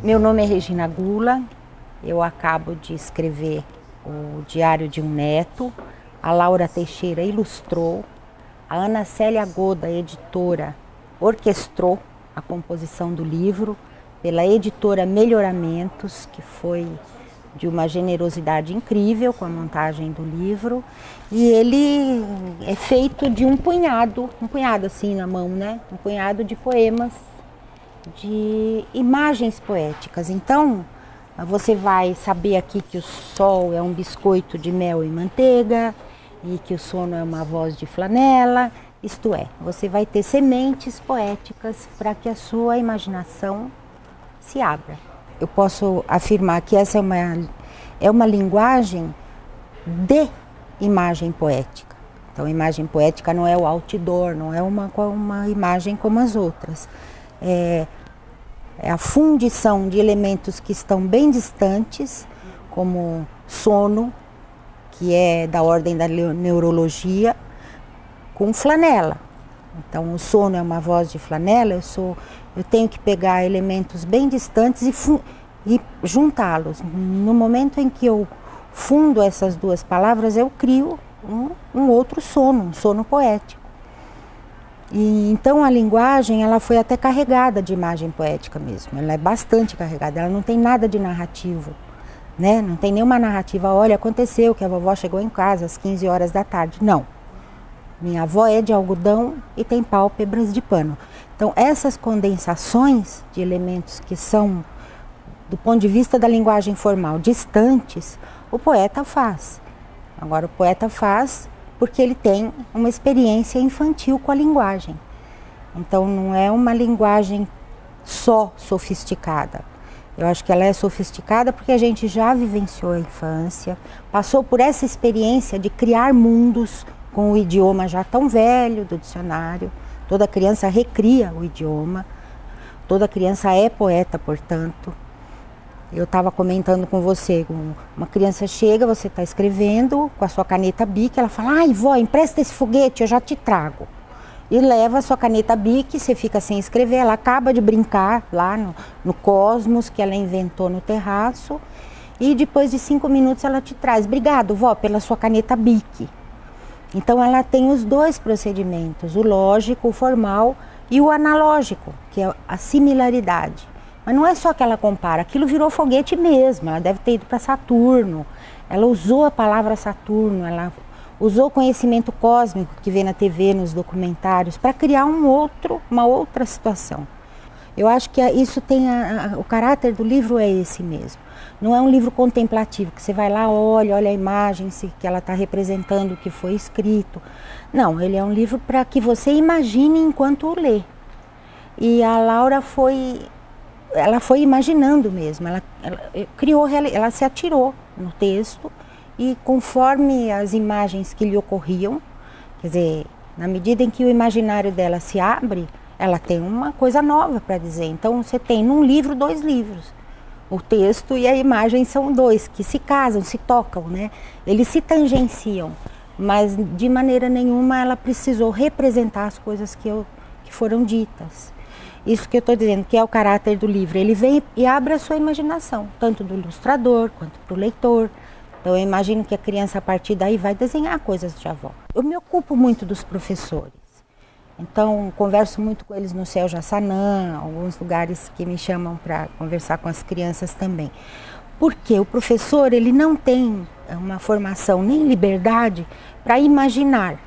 Meu nome é Regina Gula, eu acabo de escrever o Diário de um Neto, a Laura Teixeira ilustrou, a Ana Célia Goda, editora, orquestrou a composição do livro, pela editora Melhoramentos, que foi de uma generosidade incrível com a montagem do livro, e ele é feito de um punhado assim na mão, né? Um punhado de poemas, de imagens poéticas. Então, você vai saber aqui que o sol é um biscoito de mel e manteiga e que o sono é uma voz de flanela, isto é, você vai ter sementes poéticas para que a sua imaginação se abra. Eu posso afirmar que essa é uma linguagem de imagem poética. Então, imagem poética não é o outdoor, não é uma imagem como as outras. É a fundição de elementos que estão bem distantes, como sono, que é da ordem da neurologia, com flanela. Então, o sono é uma voz de flanela, eu tenho que pegar elementos bem distantes e juntá-los. No momento em que eu fundo essas duas palavras, eu crio um outro sono, um sono poético. E então a linguagem, ela foi até carregada de imagem poética mesmo, ela é bastante carregada, ela não tem nada de narrativo, né? Não tem nenhuma narrativa, olha, aconteceu que a vovó chegou em casa às 15 horas da tarde, não. Minha avó é de algodão e tem pálpebras de pano. Então essas condensações de elementos que são, do ponto de vista da linguagem formal, distantes, o poeta faz. Agora o poeta faz porque ele tem uma experiência infantil com a linguagem. Então não é uma linguagem só sofisticada. Eu acho que ela é sofisticada porque a gente já vivenciou a infância, passou por essa experiência de criar mundos com o idioma já tão velho do dicionário. Toda criança recria o idioma, toda criança é poeta, portanto. Eu estava comentando com você, uma criança chega, você está escrevendo com a sua caneta Bic, ela fala, ai vó, empresta esse foguete, eu já te trago. E leva a sua caneta Bic, você fica sem escrever, ela acaba de brincar lá no cosmos que ela inventou no terraço, e depois de 5 minutos ela te traz, obrigado vó, pela sua caneta Bic. Então ela tem os dois procedimentos, o lógico, o formal e o analógico, que é a similaridade. Mas não é só que ela compara, aquilo virou foguete mesmo, ela deve ter ido para Saturno, ela usou a palavra Saturno, ela usou o conhecimento cósmico que vê na TV, nos documentários, para criar uma outra situação. Eu acho que isso tem, o caráter do livro é esse mesmo. Não é um livro contemplativo, que você vai lá, olha a imagem que ela está representando, o que foi escrito. Não, ele é um livro para que você imagine enquanto o lê. E a Laura ela foi imaginando mesmo, ela criou, ela se atirou no texto e conforme as imagens que lhe ocorriam, quer dizer, na medida em que o imaginário dela se abre, ela tem uma coisa nova para dizer. Então você tem num livro 2 livros, o texto e a imagem são 2, que se casam, se tocam, né? Eles se tangenciam, mas de maneira nenhuma ela precisou representar as coisas que foram ditas. Isso que eu estou dizendo, que é o caráter do livro. Ele vem e abre a sua imaginação, tanto do ilustrador quanto para o leitor. Então eu imagino que a criança a partir daí vai desenhar coisas de avó. Eu me ocupo muito dos professores. Então converso muito com eles no Céu Jaçanã, alguns lugares que me chamam para conversar com as crianças também. Porque o professor, ele não tem uma formação nem liberdade para imaginar.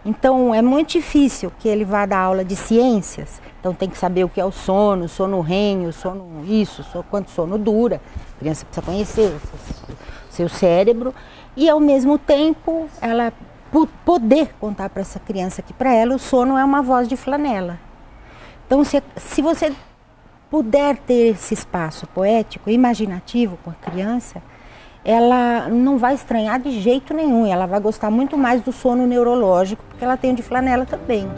Então é muito difícil que ele vá dar aula de ciências, então tem que saber o que é o sono REM, o sono isso, quanto sono dura, a criança precisa conhecer seu cérebro e ao mesmo tempo ela poder contar para essa criança que para ela o sono é uma voz de flanela. Então se você puder ter esse espaço poético, imaginativo com a criança, ela não vai estranhar de jeito nenhum, ela vai gostar muito mais do sono neurológico, porque ela tem o de flanela também.